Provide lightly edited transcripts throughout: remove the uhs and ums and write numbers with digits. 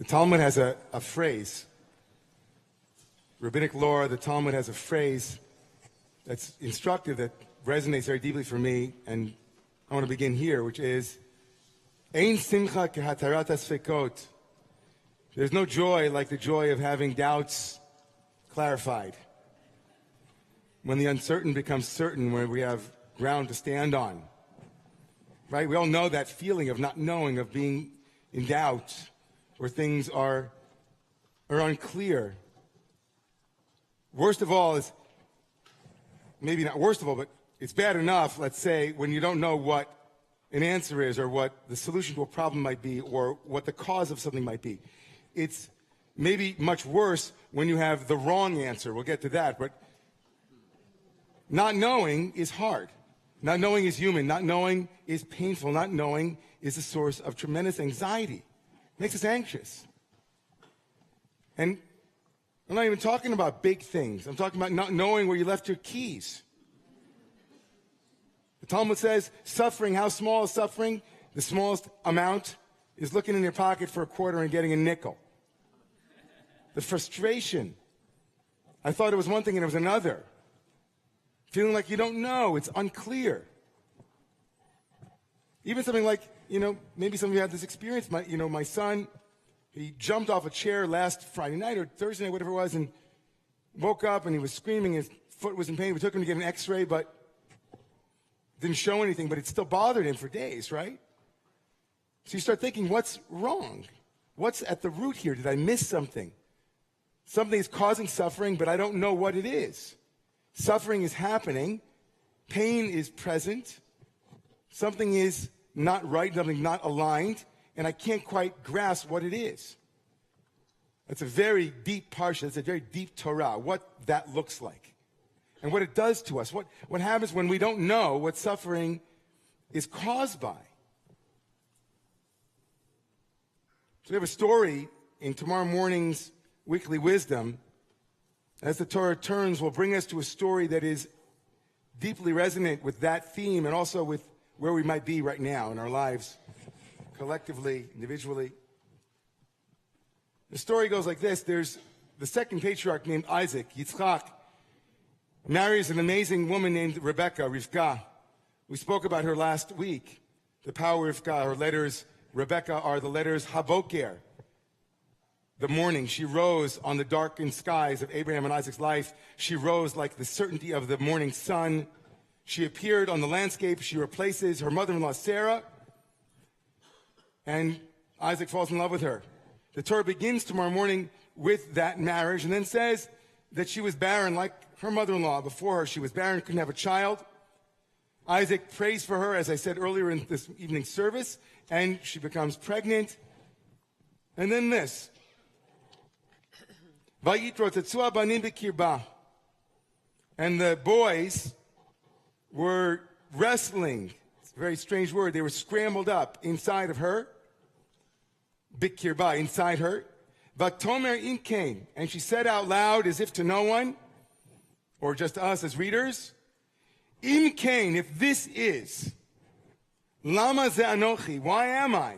The Talmud has a phrase, rabbinic lore, the Talmud has a phrase that's instructive, that resonates very deeply for me, and I want to begin here, which is, Ein simcha kehatarat hasfekot. There's no joy like the joy of having doubts clarified. When the uncertain becomes certain, when we have ground to stand on. Right? We all know that feeling of not knowing, of being in doubt, where things are unclear. Worst of all is, maybe not worst of all, but it's bad enough, let's say, when you don't know what an answer is, or what the solution to a problem might be, or what the cause of something might be. It's maybe much worse when you have the wrong answer. We'll get to that, but not knowing is hard. Not knowing is human. Not knowing is painful. Not knowing is a source of tremendous anxiety. It makes us anxious. And I'm not even talking about big things. I'm talking about not knowing where you left your keys. The Talmud says, suffering, how small is suffering? The smallest amount is looking in your pocket for a quarter and getting a nickel. The frustration. I thought it was one thing and it was another. Feeling like you don't know, it's unclear. Even something like, maybe some of you had this experience. My son, he jumped off a chair last Friday night or Thursday night, whatever it was, and woke up and he was screaming. His foot was in pain. We took him to get an x-ray, but didn't show anything, but it still bothered him for days, right? So you start thinking, what's wrong? What's at the root here? Did I miss something? Something is causing suffering, but I don't know what it is. Suffering is happening. Pain is present. Something is not right, something not aligned, and I can't quite grasp what it is. That's a very deep parsha. It's a very deep Torah, what that looks like. And what it does to us. What happens when we don't know what suffering is caused by. So we have a story in tomorrow morning's Weekly Wisdom. As the Torah turns, will bring us to a story that is deeply resonant with that theme and also with where we might be right now in our lives, collectively, individually. The story goes like this. There's the second patriarch named Isaac, Yitzchak, marries an amazing woman named Rebecca, Rivka. We spoke about her last week. The power of Rivka, her letters, Rebecca, are the letters Haboker. The morning, she rose on the darkened skies of Abraham and Isaac's life. She rose like the certainty of the morning sun. She appeared on the landscape. She replaces her mother-in-law, Sarah, and Isaac falls in love with her. The Torah begins tomorrow morning with that marriage and then says that she was barren like her mother-in-law. Before her, she was barren, couldn't have a child. Isaac prays for her, as I said earlier in this evening's service, and she becomes pregnant. And then this. And the boys were wrestling. It's a very strange word. They were scrambled up inside of her. Bikirba, inside her. Vatomer imkain. And she said out loud, as if to no one, or just us as readers, Imkain, if this is, Lama ze anochi, why am I?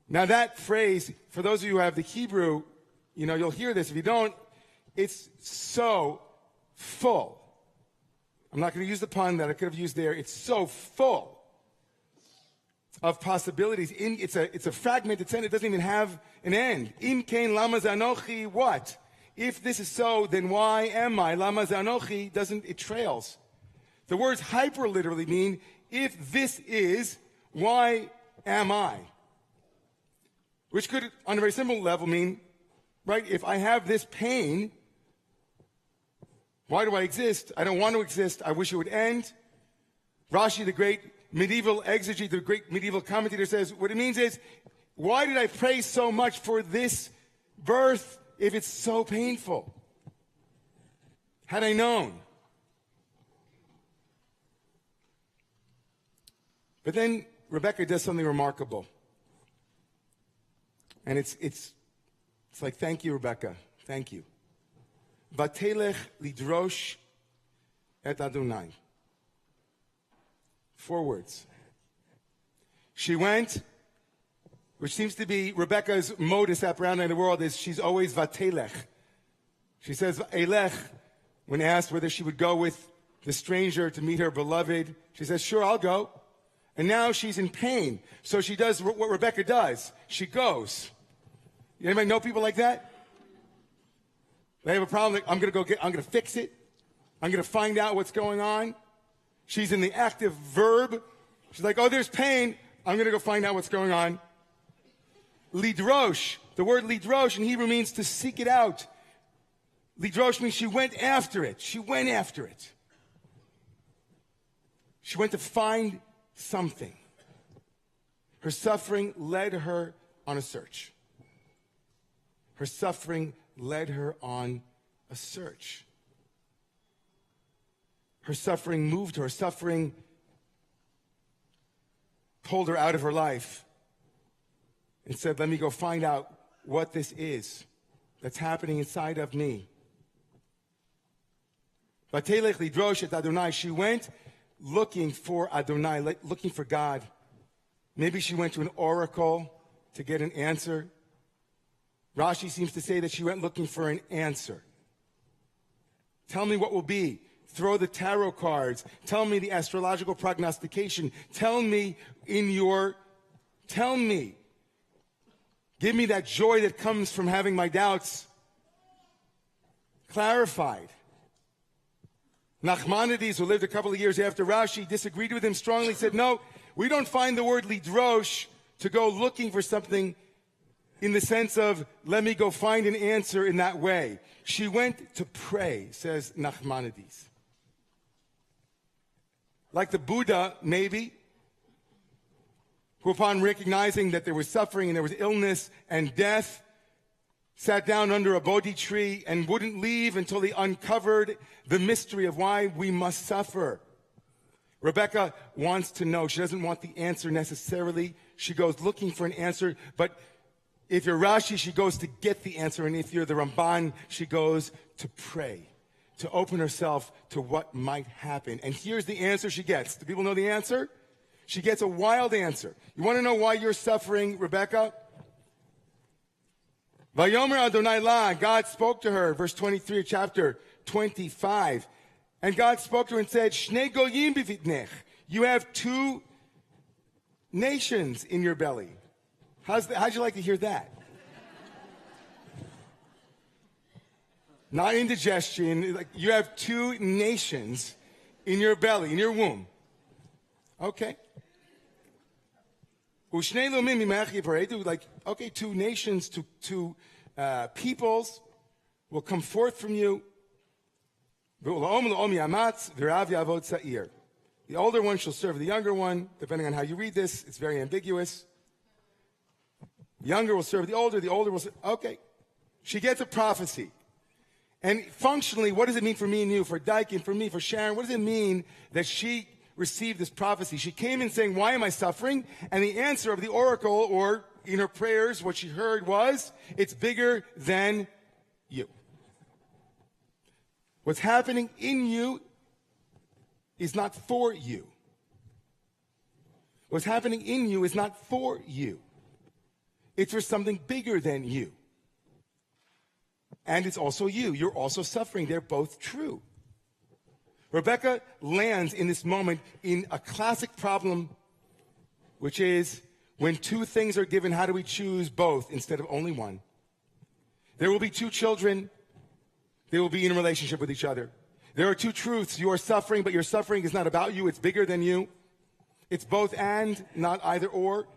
Now that phrase, for those of you who have the Hebrew, you'll hear this. If you don't, it's so full. I'm not going to use the pun that I could have used there. It's so full of possibilities. It's a fragmented sentence. It doesn't even have an end. In kain lama zanochi, what? If this is so, then why am I? Lama zanochi it trails. The words hyper literally mean, if this is, why am I? Which could, on a very simple level, mean, right, if I have this pain, why do I exist? I don't want to exist. I wish it would end. Rashi, the great medieval exegete, the great medieval commentator, says, what it means is, why did I pray so much for this birth if it's so painful? Had I known. But then Rebecca does something remarkable. And it's like, thank you, Rebecca. Thank you. Vatelech lidrosh et Adonai. 4 words. She went which seems to be Rebecca's modus operandi in the world, is she's always vatelech. She says elech when asked whether she would go with the stranger to meet her beloved. She says, sure, I'll go. And now she's in pain. So she does what Rebecca does. She goes. Anybody know people like that? They have a problem. I'm going to fix it. I'm going to find out what's going on. She's in the active verb. She's like, oh, there's pain. I'm going to go find out what's going on. Lidrosh. The word lidrosh in Hebrew means to seek it out. Lidrosh means she went after it. She went after it. She went to find something. Her suffering led her on a search. Her suffering led her on a search. Her suffering moved her. Her suffering pulled her out of her life and said, let me go find out what this is that's happening inside of me. Vatelech lidrosh et Adonai. She went looking for Adonai, looking for God. Maybe she went to an oracle to get an answer. Rashi seems to say that she went looking for an answer. Tell me what will be. Throw the tarot cards. Tell me the astrological prognostication. Tell me. Give me that joy that comes from having my doubts clarified. Nachmanides, who lived a couple of years after Rashi, disagreed with him strongly, said, no, we don't find the word lidrosh to go looking for something in the sense of, let me go find an answer in that way. She went to pray, says Nachmanides. Like the Buddha, maybe, who upon recognizing that there was suffering and there was illness and death, sat down under a Bodhi tree and wouldn't leave until he uncovered the mystery of why we must suffer. Rebecca wants to know. She doesn't want the answer necessarily. She goes looking for an answer. But if you're Rashi, she goes to get the answer. And if you're the Ramban, she goes to pray, to open herself to what might happen. And here's the answer she gets. Do people know the answer? She gets a wild answer. You want to know why you're suffering, Rebecca? Vayomer Adonai la, God spoke to her, verse 23 of chapter 25. And God spoke to her and said, Shnei goyim bivitnech. You have two nations in your belly. How'd you like to hear that? Not indigestion. Like you have two nations in your belly, in your womb. Okay. Like, okay, two nations, two peoples will come forth from you. The older one shall serve the younger one. Depending on how you read this, it's very ambiguous. The younger will serve the older will serve. Okay. She gets a prophecy. And functionally, what does it mean for me and you, for Dyke and for me, for Sharon? What does it mean that she received this prophecy? She came in saying, why am I suffering? And the answer of the oracle, or in her prayers, what she heard was, it's bigger than you. What's happening in you is not for you. What's happening in you is not for you. It's for something bigger than you. And it's also you. You're also suffering. They're both true. Rebecca lands in this moment in a classic problem, which is when two things are given, how do we choose both instead of only one? There will be two children. They will be in a relationship with each other. There are two truths. You are suffering, but your suffering is not about you. It's bigger than you. It's both and, not either or.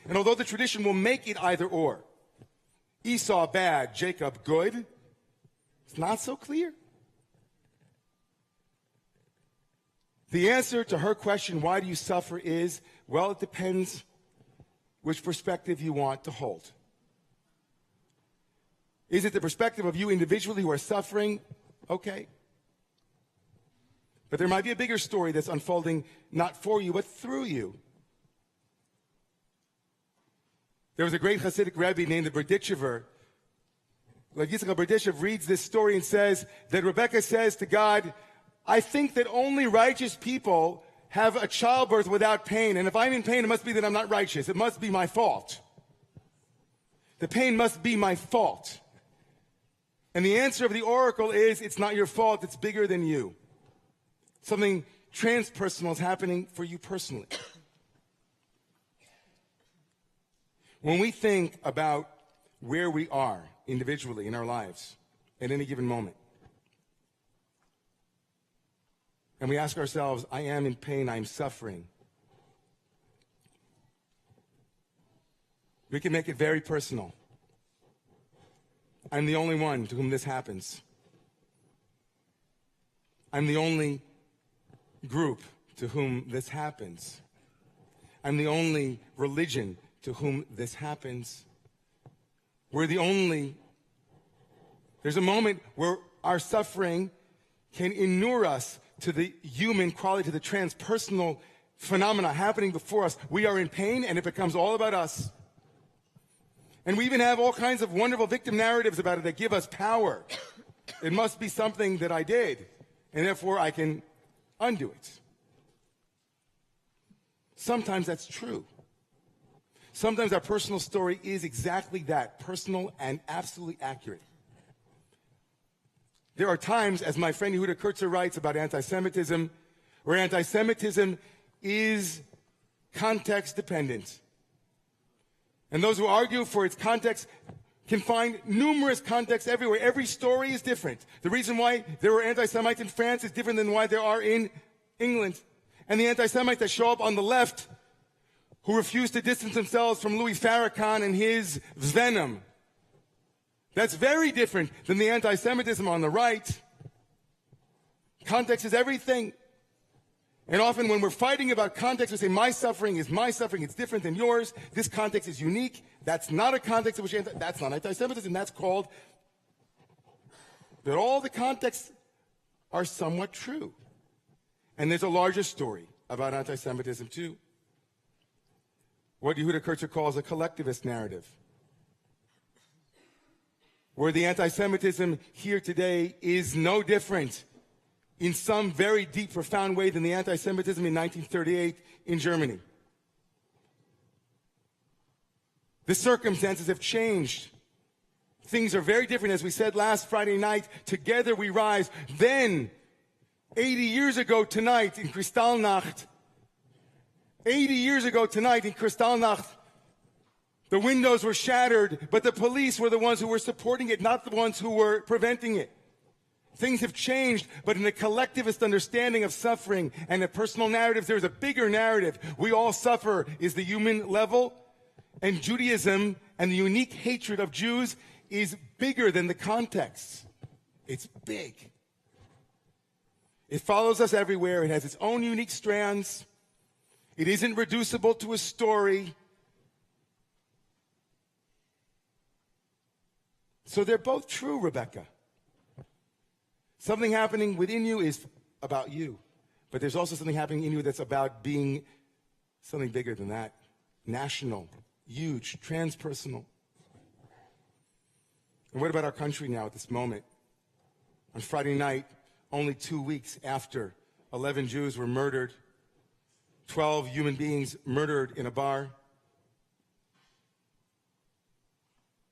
And although the tradition will make it either or, Esau bad, Jacob good, it's not so clear. The answer to her question, why do you suffer, is, well, it depends which perspective you want to hold. Is it the perspective of you individually who are suffering? Okay. But there might be a bigger story that's unfolding not for you, but through you. There was a great Hasidic Rebbe named the Berditchever. Yitzchak Berditchev reads this story and says that Rebecca says to God, I think that only righteous people have a childbirth without pain. And if I'm in pain, it must be that I'm not righteous. It must be my fault. The pain must be my fault. And the answer of the oracle is, it's not your fault, it's bigger than you. Something transpersonal is happening for you personally. When we think about where we are individually in our lives at any given moment, and we ask ourselves, I am in pain, I'm suffering, we can make it very personal. I'm the only one to whom this happens. I'm the only group to whom this happens. I'm the only religion to whom this happens. We're the only. There's a moment where our suffering can inure us to the human quality, to the transpersonal phenomena happening before us. We are in pain, and it becomes all about us. And we even have all kinds of wonderful victim narratives about it that give us power. It must be something that I did, and therefore I can undo it. Sometimes that's true. Sometimes our personal story is exactly that, personal and absolutely accurate. There are times, as my friend Yehuda Kurtzer writes about anti-Semitism, where anti-Semitism is context dependent. And those who argue for its context can find numerous contexts everywhere. Every story is different. The reason why there were anti-Semites in France is different than why there are in England. And the anti-Semites that show up on the left, who refuse to distance themselves from Louis Farrakhan and his venom, that's very different than the anti-Semitism on the right. Context is everything. And often when we're fighting about context, we say, my suffering is my suffering, it's different than yours. This context is unique. That's not a context in which that's not anti-Semitism. That's called that all the contexts are somewhat true. And there's a larger story about anti-Semitism too. What Yehuda Kurtzer calls a collectivist narrative, where the anti-Semitism here today is no different in some very deep, profound way than the anti-Semitism in 1938 in Germany. The circumstances have changed. Things are very different. As we said last Friday night, together we rise. Then, 80 years ago tonight in Kristallnacht, 80 years ago tonight in Kristallnacht, the windows were shattered, but the police were the ones who were supporting it, not the ones who were preventing it. Things have changed, but in the collectivist understanding of suffering and the personal narratives, there's a bigger narrative. We all suffer is the human level, and Judaism and the unique hatred of Jews is bigger than the context. It's big. It follows us everywhere. It has its own unique strands. It isn't reducible to a story. So they're both true, Rebecca. Something happening within you is about you, but there's also something happening in you that's about being something bigger than that. National, huge, transpersonal. And what about our country now at this moment? On Friday night, only 2 weeks after 11 Jews were murdered, 12 human beings murdered in a bar.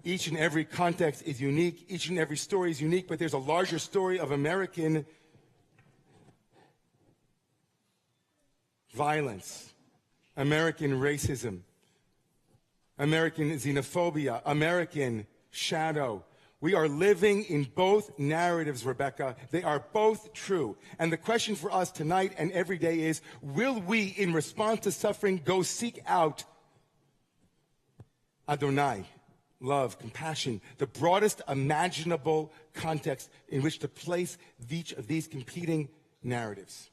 Each and every context is unique. Each and every story is unique, but there's a larger story of American violence, American racism, American xenophobia, American shadow. We are living in both narratives, Rebecca. They are both true. And the question for us tonight and every day is, will we, in response to suffering, go seek out Adonai? Love, compassion, the broadest imaginable context in which to place each of these competing narratives.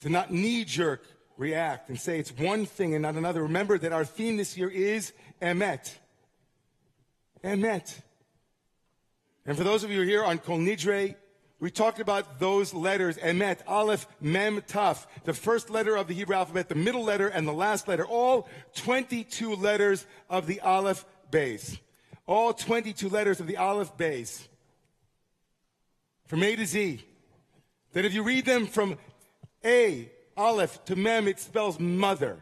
To not knee-jerk react and say it's one thing and not another. Remember that our theme this year is Emet. Emet. And for those of you who are here on Kol Nidre, we talked about those letters, Emet, Aleph, Mem, Taf, the first letter of the Hebrew alphabet, the middle letter, and the last letter, all 22 letters of the Aleph Beis. All 22 letters of the Aleph Beis. From A to Z. That if you read them from A, Aleph, to Mem, it spells mother.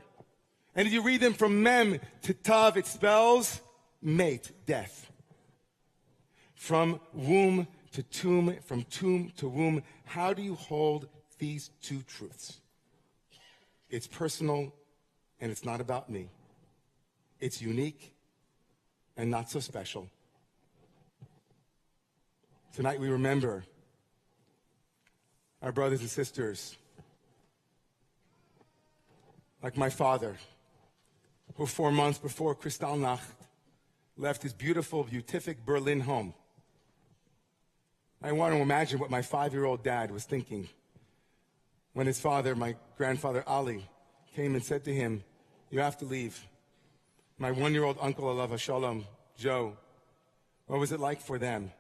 And if you read them from Mem to Tav, it spells mate, death. From womb to tomb, from tomb to womb. How do you hold these two truths? It's personal, and it's not about me. It's unique and not so special. Tonight we remember our brothers and sisters, like my father, who 4 months before Kristallnacht left his beautiful, beatific Berlin home. I want to imagine what my 5-year-old dad was thinking when his father, my grandfather Ali, came and said to him, "You have to leave." My 1-year-old uncle, alav hashalom, Joe, what was it like for them?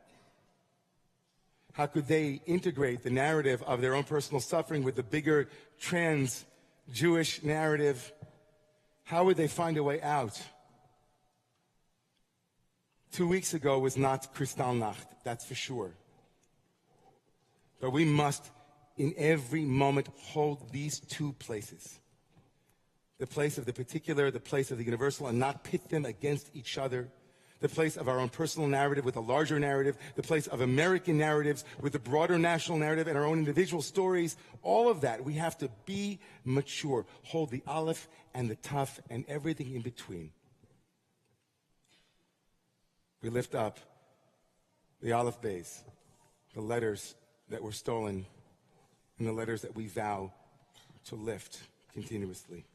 How could they integrate the narrative of their own personal suffering with the bigger trans-Jewish narrative? How would they find a way out? 2 weeks ago was not Kristallnacht, that's for sure. But we must, in every moment, hold these two places. The place of the particular, the place of the universal, and not pit them against each other. The place of our own personal narrative with a larger narrative, the place of American narratives with the broader national narrative and our own individual stories. All of that, we have to be mature. Hold the Aleph and the Taf and everything in between. We lift up the Aleph Beis, the letters that were stolen, and the letters that we vow to lift continuously.